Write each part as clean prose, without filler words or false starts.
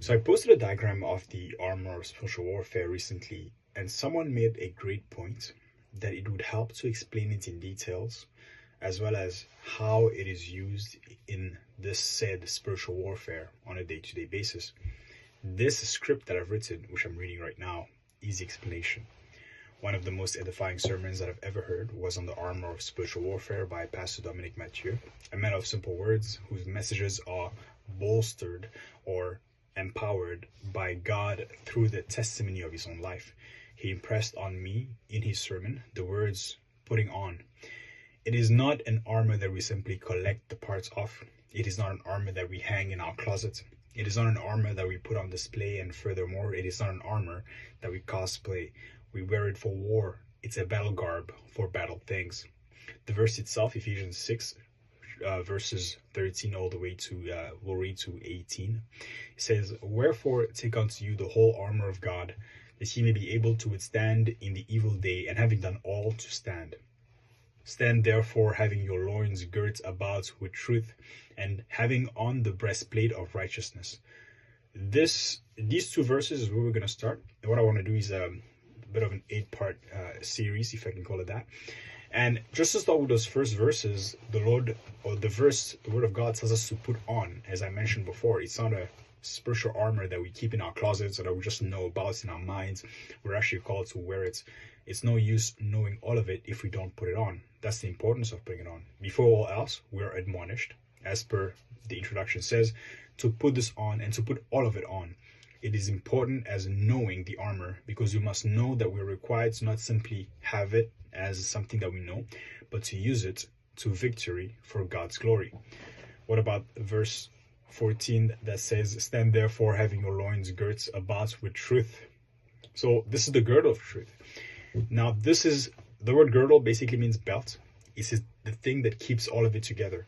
So I posted a diagram of the armor of spiritual warfare recently, and someone made a great point that it would help to explain it in details, as well as how it is used in this said spiritual warfare on a day-to-day basis. This script that I've written, which I'm reading right now, is the explanation. One of the most edifying sermons that I've ever heard was on the armor of spiritual warfare by Pastor Dominic Mathieu, a man of simple words whose messages are bolstered or empowered by God through the testimony of his own life. He impressed on me in his sermon the words putting on. It is not an armor that we simply collect the parts of. It is not an armor that we hang in our closet. It is not an armor that we put on display, and furthermore, it is not an armor that we cosplay. We wear it for war. It's a battle garb for battle things. The verse itself, Ephesians 6, verses 13 all the way to, we'll read to 18. It says, Wherefore take unto you the whole armor of God, that ye may be able to withstand in the evil day, and having done all, to stand. Stand therefore, having your loins girt about with truth, and having on the breastplate of righteousness. These two verses is where we're going to start. And what I want to do is a bit of an 8-part series, if I can call it that. And just to start with those first verses, the Word of God tells us to put on. As I mentioned before, it's not a spiritual armor that we keep in our closets or that we just know about in our minds. We're actually called to wear it. It's no use knowing all of it if we don't put it on. That's the importance of putting it on. Before all else, we're admonished, as per the introduction says, to put this on and to put all of it on. It is important as knowing the armor, because we must know that we're required to not simply have it as something that we know, but to use it to victory for God's glory. What about verse 14 that says, Stand therefore, having your loins girt about with truth? So this is the girdle of truth. Now, this is the word girdle basically means belt. It's the thing that keeps all of it together.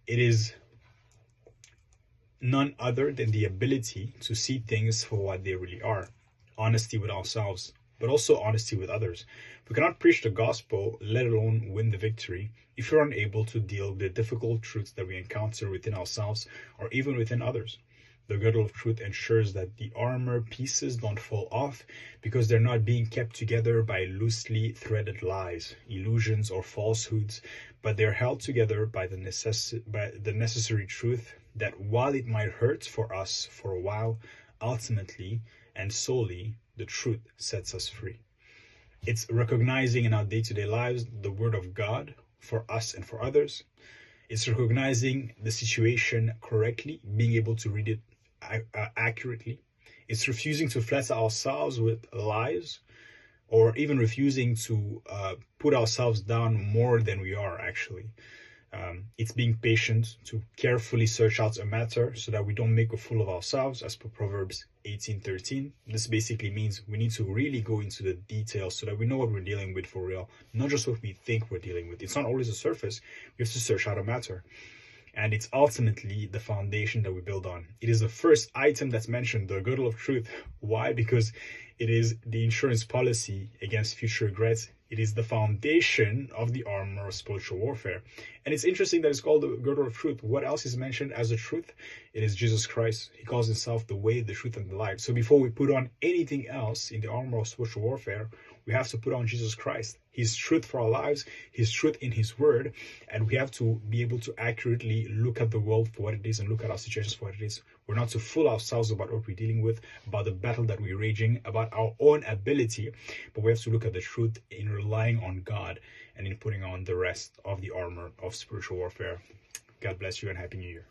It is none other than the ability to see things for what they really are. Honesty with ourselves, but also honesty with others. We cannot preach the gospel, let alone win the victory, if you're unable to deal with the difficult truths that we encounter within ourselves or even within others. The girdle of truth ensures that the armor pieces don't fall off because they're not being kept together by loosely threaded lies, illusions, or falsehoods, but they're held together by the necessary truth that while it might hurt for us for a while, ultimately and solely, the truth sets us free. It's recognizing in our day-to-day lives the word of God for us and for others. It's recognizing the situation correctly, being able to read it accurately. It's refusing to flatter ourselves with lies, or even refusing to put ourselves down more than we are actually. It's being patient to carefully search out a matter so that we don't make a fool of ourselves, as per Proverbs 18:13. This basically means we need to really go into the details so that we know what we're dealing with for real, not just what we think we're dealing with. It's not always the surface. We have to search out a matter. And it's ultimately the foundation that we build on. It is the first item that's mentioned, the girdle of truth. Why? Because it is the insurance policy against future regrets. It is the foundation of the armor of spiritual warfare. And it's interesting that it's called the girdle of truth. What else is mentioned as the truth? It is Jesus Christ. He calls himself the way, the truth, and the life. So before we put on anything else in the armor of spiritual warfare, we have to put on Jesus Christ, his truth for our lives, his truth in his word. And we have to be able to accurately look at the world for what it is and look at our situations for what it is. We're not to fool ourselves about what we're dealing with, about the battle that we're raging, about our own ability, but we have to look at the truth in relying on God and in putting on the rest of the armor of spiritual warfare. God bless you and Happy New Year.